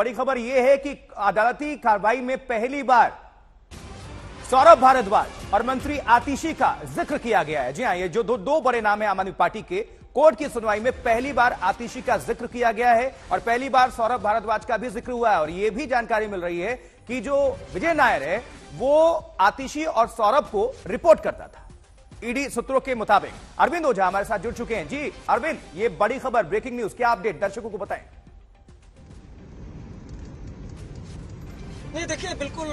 बड़ी खबर यह है कि अदालती कार्रवाई में पहली बार सौरभ भारद्वाज और मंत्री आतिशी का जिक्र किया गया है। जी हां, ये जो दो बड़े नाम है आम आदमी पार्टी के, कोर्ट की सुनवाई में पहली बार आतिशी का जिक्र किया गया है और पहली बार सौरभ भारद्वाज का भी जिक्र हुआ है। और यह भी जानकारी मिल रही है कि जो विजय नायर है वो आतिशी और सौरभ को रिपोर्ट करता था। ईडी सूत्रों के मुताबिक अरविंद ओझा हमारे साथ जुड़ चुके हैं। जी अरविंद, ये बड़ी खबर, ब्रेकिंग न्यूज, क्या अपडेट दर्शकों को बताएं। नहीं, देखिए, बिल्कुल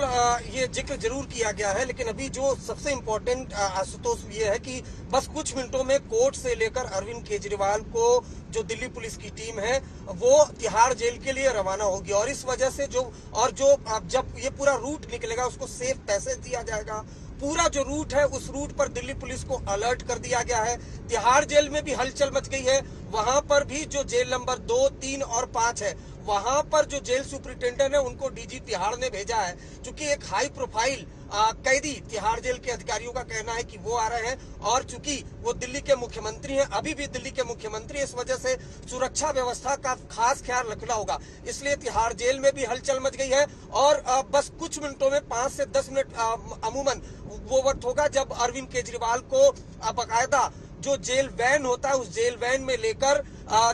ये जिक्र जरूर किया गया है, लेकिन अभी जो सबसे इम्पोर्टेंट आशुतोष ये है कि बस कुछ मिनटों में कोर्ट से लेकर अरविंद केजरीवाल को जो दिल्ली पुलिस की टीम है वो तिहाड़ जेल के लिए रवाना होगी। और इस वजह से जब ये पूरा रूट निकलेगा उसको सेफ पैसेज दिया जाएगा। पूरा जो रूट है उस रूट पर दिल्ली पुलिस को अलर्ट कर दिया गया है। तिहाड़ जेल में भी हलचल मच गई है। वहां पर भी जो जेल नंबर 2, 3 और 5 है, वहां पर जो जेल सुपरिटेंडेंट है उनको डीजी तिहाड़ ने भेजा है। चूंकि एक हाई प्रोफाइल कैदी तिहाड़ जेल के अधिकारियों का कहना है कि वो आ रहे हैं और चूंकि वो दिल्ली के मुख्यमंत्री हैं, अभी भी दिल्ली के मुख्यमंत्री, इस वजह से सुरक्षा व्यवस्था का खास ख्याल रखना होगा। इसलिए तिहाड़ जेल में भी हलचल मच गई है। और बस कुछ मिनटों में 5 से 10 मिनट अमूमन वो वक्त होगा जब अरविंद केजरीवाल को बाकायदा जो जेल वैन होता है उस जेल वैन में लेकर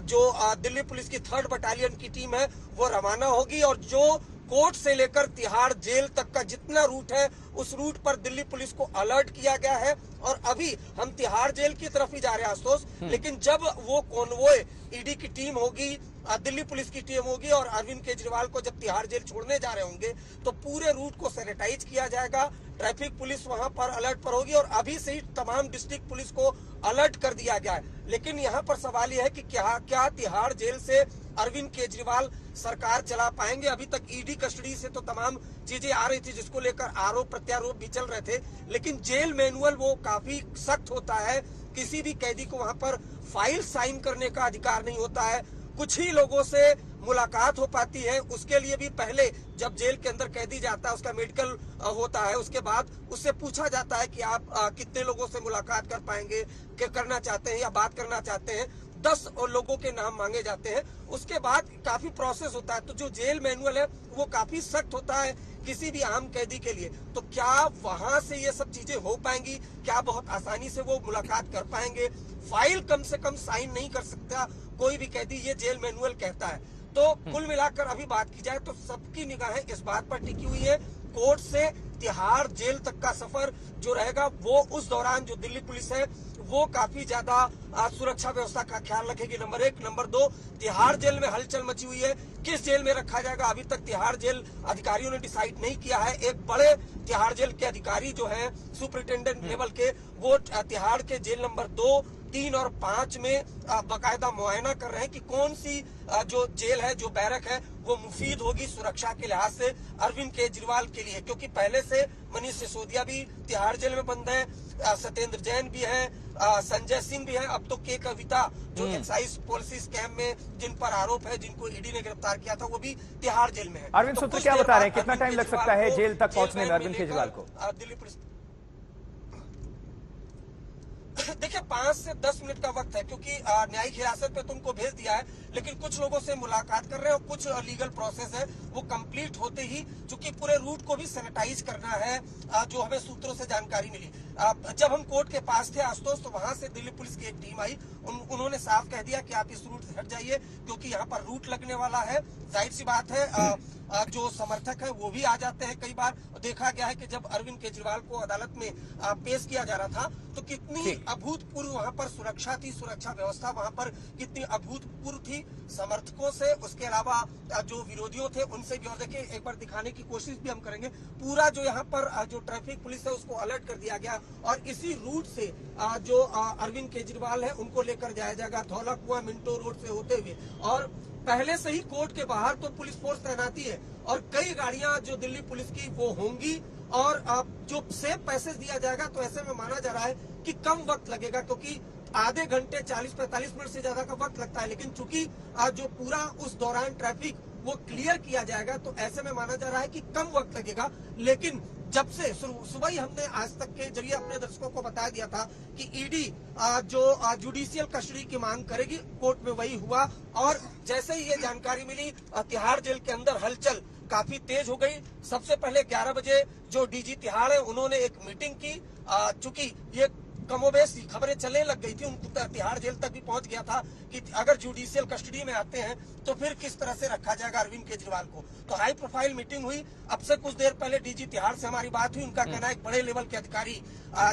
जो दिल्ली पुलिस की 3rd बटालियन की टीम है वो रवाना होगी। और जो कोर्ट से लेकर तिहाड़ जेल तक का जितना रूट है उस रूट पर दिल्ली पुलिस को अलर्ट किया गया है। और अभी हम तिहाड़ जेल की तरफ ही जा रहे हैं आशुतोष, लेकिन जब वो कॉन्वॉय ईडी की टीम होगी, दिल्ली पुलिस की टीम होगी और अरविंद केजरीवाल को जब तिहाड़ जेल छोड़ने जा रहे होंगे तो पूरे रूट को सैनिटाइज किया जाएगा। ट्रैफिक पुलिस वहां पर अलर्ट पर होगी और अभी से ही तमाम डिस्ट्रिक्ट पुलिस को अलर्ट कर दिया गया है। लेकिन यहाँ पर सवाल यह है कि क्या तिहाड़ जेल से अरविंद केजरीवाल सरकार चला पाएंगे। अभी तक ईडी कस्टडी से तो तमाम चीजें आ रही थी जिसको लेकर आरोप प्रत्यारोप भी चल रहे थे, लेकिन जेल मैनुअल वो काफी सख्त होता है। किसी भी कैदी को वहां पर फाइल साइन करने का अधिकार नहीं होता है। कुछ ही लोगों से मुलाकात हो पाती है, उसके लिए भी पहले जब जेल के अंदर कैदी जाता है उसका मेडिकल होता है, उसके बाद उससे पूछा जाता है कि आप कितने लोगों से मुलाकात कर पाएंगे, क्या करना चाहते हैं या बात करना चाहते हैं। 10 लोगों के नाम मांगे जाते हैं, उसके बाद काफी प्रोसेस होता है। तो जो जेल मैनुअल है वो काफी सख्त होता है किसी भी आम कैदी के लिए। तो क्या वहां से ये सब चीजें हो पाएंगी? क्या बहुत आसानी से वो मुलाकात कर पाएंगे? फाइल कम से कम साइन नहीं कर सकता कोई भी कैदी, ये जेल मैनुअल कहता है। तो कुल मिलाकर अभी बात की जाए तो सबकी निगाहें इस बात पर टिकी हुई है, कोर्ट से तिहाड़ जेल तक का सफर जो रहेगा वो उस दौरान जो दिल्ली पुलिस है वो काफी ज्यादा सुरक्षा व्यवस्था का ख्याल रखेगी। नंबर 1। नंबर 2, तिहाड़ जेल में हलचल मची हुई है। किस जेल में रखा जाएगा अभी तक तिहाड़ जेल अधिकारियों ने डिसाइड नहीं किया है। एक बड़े तिहाड़ जेल के अधिकारी जो है सुपरिटेंडेंट लेवल के, वो तिहाड़ के जेल नंबर 2, 3 और 5 में बाकायदा मुआयना कर रहे हैं कि कौन सी जो जेल है, जो बैरक है वो मुफीद होगी सुरक्षा के लिहाज से अरविंद केजरीवाल के लिए। क्योंकि पहले से मनीष सिसोदिया भी तिहाड़ जेल में बंद है, सत्येंद्र जैन भी है, संजय सिंह भी है, अब तो के कविता जो एक्साइज पॉलिसी स्कैम में जिन पर आरोप है, जिनको ईडी ने गिरफ्तार किया था, वो भी तिहाड़ जेल में है। अरविंद सूत्र क्या बता रहे हैं, कितना टाइम लग सकता है जेल तक पहुंचने में अरविंद केजरीवाल को? दिल्ली पुलिस देखिए 5 से 10 मिनट का वक्त है, क्योंकि न्यायिक हिरासत पे तो उनको भेज दिया है, लेकिन कुछ लोगों से मुलाकात कर रहे हैं और कुछ लीगल प्रोसेस है वो कंप्लीट होते ही, चूंकि पूरे रूट को भी सैनिटाइज करना है, जो हमें सूत्रों से जानकारी मिली। जब हम कोर्ट के पास थे आशुतोष, तो वहां से दिल्ली पुलिस की एक टीम आई, उन्होंने साफ कह दिया कि आप इस रूट से हट जाइए क्योंकि यहाँ पर रूट लगने वाला है। जाहिर सी बात है जो समर्थक है वो भी आ जाते हैं। कई बार देखा गया है कि जब अरविंद केजरीवाल को अदालत में पेश किया जा रहा था तो कितनी अभूतपूर्व वहां पर सुरक्षा थी, सुरक्षा व्यवस्था वहां पर कितनी अभूतपूर्व थी समर्थकों से, उसके अलावा जो विरोधियों थे उनसे भी। और देखिए एक बार दिखाने की कोशिश भी हम करेंगे, पूरा जो यहाँ पर जो ट्रैफिक पुलिस है उसको अलर्ट कर दिया गया और इसी रूट से जो अरविंद केजरीवाल है उनको लेकर जाया जाएगा धौला कुआं मिंटो रोड से होते हुए। और पहले से ही कोर्ट के बाहर तो पुलिस फोर्स तैनाती है और कई गाड़ियां जो दिल्ली पुलिस की वो होंगी। और जो सेफ पैसेज दिया जाएगा तो ऐसे में माना जा रहा है कि कम वक्त लगेगा, क्योंकि आधे घंटे 40-45 मिनट से ज्यादा का वक्त लगता है, लेकिन चूंकि जो पूरा उस दौरान ट्रैफिक वो क्लियर किया जाएगा तो ऐसे में माना जा रहा है कि कम वक्त लगेगा। लेकिन जब से सुबह ही हमने आज तक के जरिए अपने दर्शकों को बता दिया था कि ईडी जो जुडिशियल कस्टडी की मांग करेगी, कोर्ट में वही हुआ। और जैसे ही ये जानकारी मिली, तिहाड़ जेल के अंदर हलचल काफी तेज हो गई। सबसे पहले 11 बजे जो डीजी तिहाड़ है उन्होंने एक मीटिंग की। चूंकि ये कमोबेश खबरें चलने लग गई थी, उनको तिहाड़ जेल तक भी पहुंच गया था कि अगर जुडिशियल कस्टडी में आते हैं तो फिर किस तरह से रखा जाएगा अरविंद केजरीवाल को। तो हाई प्रोफाइल मीटिंग हुई। अब से कुछ देर पहले डीजी तिहाड़ से हमारी बात हुई। उनका कहना है एक बड़े लेवल के अधिकारी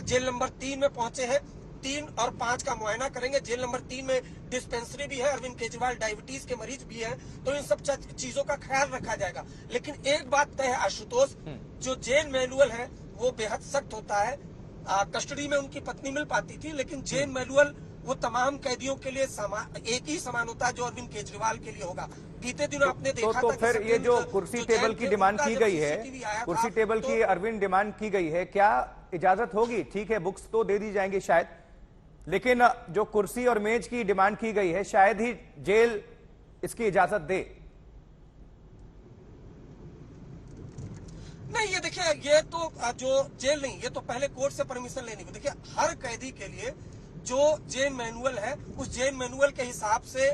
जेल नंबर 3 में पहुंचे हैं, 3 और 5 का मुआयना करेंगे। जेल नंबर 3 में डिस्पेंसरी भी है, अरविंद केजरीवाल डायबिटीज के मरीज भी हैं, तो इन सब चीजों का ख्याल रखा जाएगा। लेकिन एक बात तय है आशुतोष, जो जेल मैनुअल है वो बेहद सख्त होता है। कस्टडी में उनकी पत्नी मिल पाती थी, लेकिन जेल मैनुअल वो तमाम कैदियों के लिए एक ही समान होता है जो अरविंद केजरीवाल के लिए होगा। बीते दिनों आपने देखा तो था फिर ये जो कुर्सी टेबल की डिमांड की गई है, कुर्सी टेबल की अरविंद डिमांड की गई है, क्या इजाजत होगी? ठीक है, बुक्स तो दे दी जाएंगी शायद, लेकिन जो कुर्सी और मेज की डिमांड की गई है शायद ही जेल इसकी इजाजत दे। नहीं, ये देखिए, ये तो जो जेल नहीं, ये तो पहले कोर्ट से परमिशन लेनी होगी। देखिए, हर कैदी के लिए जो जेल मैनुअल है, उस जेल मैनुअल के हिसाब से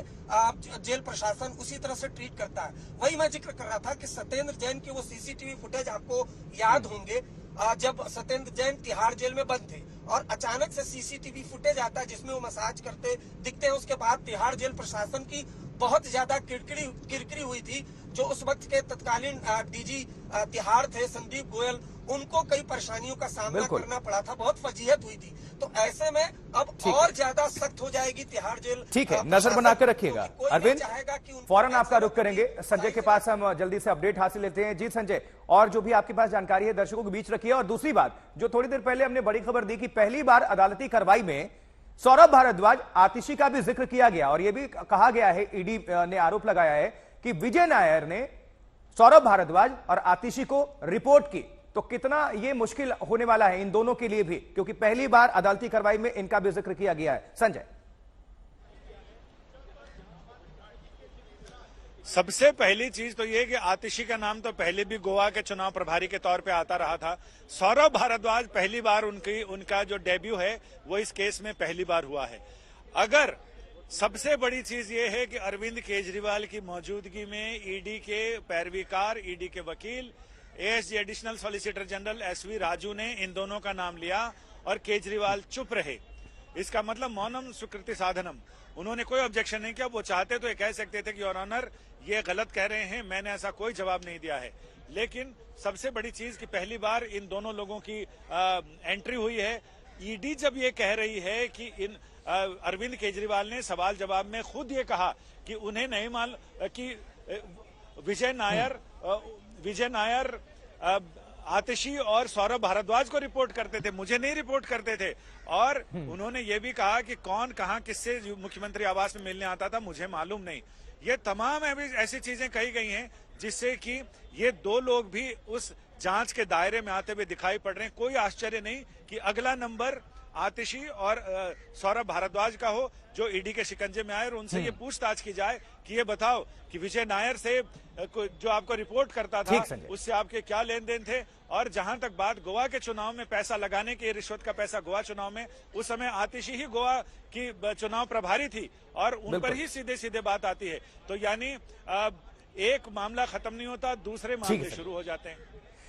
जेल प्रशासन उसी तरह से ट्रीट करता है। वही मैं जिक्र कर रहा था कि सत्येंद्र जैन के वो सीसीटीवी फुटेज आपको याद होंगे, जब सत्येंद्र जैन तिहाड़ जेल में बंद थे और अचानक से सीसीटीवी फुटेज आता है जिसमें वो मसाज करते दिखते हैं। उसके बाद तिहाड़ जेल प्रशासन की बहुत ज्यादा किरकिरी हुई थी। जो उस वक्त के तत्कालीन डीजी तिहाड़ थे संदीप गोयल, उनको कई परेशानियों का सामना करना पड़ा था, बहुत फजीहत हुई थी। तो ऐसे में अब और ज्यादा सख्त हो जाएगी तिहाड़ जेल। ठीक है, नजर बनाकर रखिएगा अरविंद। फौरन आपका रुख करेंगे संजय के पास, हम जल्दी से अपडेट हासिल लेते हैं। जी संजय, और जो भी आपके पास जानकारी है दर्शकों के बीच रखिए। और दूसरी बात, जो थोड़ी देर पहले हमने बड़ी खबर दी कि पहली बार अदालती कार्रवाई में सौरभ भारद्वाज, आतिशी का भी जिक्र किया गया और यह भी कहा गया है, ईडी ने आरोप लगाया है कि विजय नायर ने सौरभ भारद्वाज और आतिशी को रिपोर्ट की। तो कितना यह मुश्किल होने वाला है इन दोनों के लिए भी, क्योंकि पहली बार अदालती कार्रवाई में इनका भी जिक्र किया गया है। संजय, सबसे पहली चीज तो यह कि आतिशी का नाम तो पहले भी गोवा के चुनाव प्रभारी के तौर पे आता रहा था। सौरभ भारद्वाज पहली बार उनका जो डेब्यू है वो इस केस में पहली बार हुआ है। अगर सबसे बड़ी चीज ये है कि अरविंद केजरीवाल की मौजूदगी में ईडी के पैरवीकार, ईडी के वकील, ASG additional solicitor general SV Raju ने इन दोनों का नाम लिया और केजरीवाल चुप रहे, इसका मतलब मौनम स्वीकृति साधनम। उन्होंने कोई ऑब्जेक्शन नहीं किया। वो चाहते तो ये कह सकते थे कि योर ऑनर ये गलत कह रहे हैं, मैंने ऐसा कोई जवाब नहीं दिया है। लेकिन सबसे बड़ी चीज कि पहली बार इन दोनों लोगों की एंट्री हुई है। ईडी जब ये कह रही है कि इन अरविंद केजरीवाल ने सवाल जवाब में खुद ये कहा कि उन्हें नहीं मालूम कि विजय नायर आतिशी और सौरभ भारद्वाज को रिपोर्ट करते थे, मुझे नहीं रिपोर्ट करते थे। और उन्होंने ये भी कहा कि कौन कहां किससे मुख्यमंत्री आवास में मिलने आता था मुझे मालूम नहीं। ये तमाम ऐसी चीजें कही गई हैं जिससे कि ये दो लोग भी उस जांच के दायरे में आते हुए दिखाई पड़ रहे हैं। कोई आश्चर्य नहीं कि अगला नंबर आतिशी और सौरभ भारद्वाज का हो जो ईडी के शिकंजे में आए और उनसे ये पूछताछ की जाए कि ये बताओ कि विजय नायर से जो आपको रिपोर्ट करता था उससे आपके क्या लेन देन थे। और जहां तक बात गोवा के चुनाव में पैसा लगाने की, रिश्वत का पैसा गोवा चुनाव में, उस समय आतिशी ही गोवा की चुनाव प्रभारी थी और उन पर ही सीधे सीधे बात आती है। तो यानी एक मामला खत्म नहीं होता, दूसरे मामले शुरू हो जाते हैं।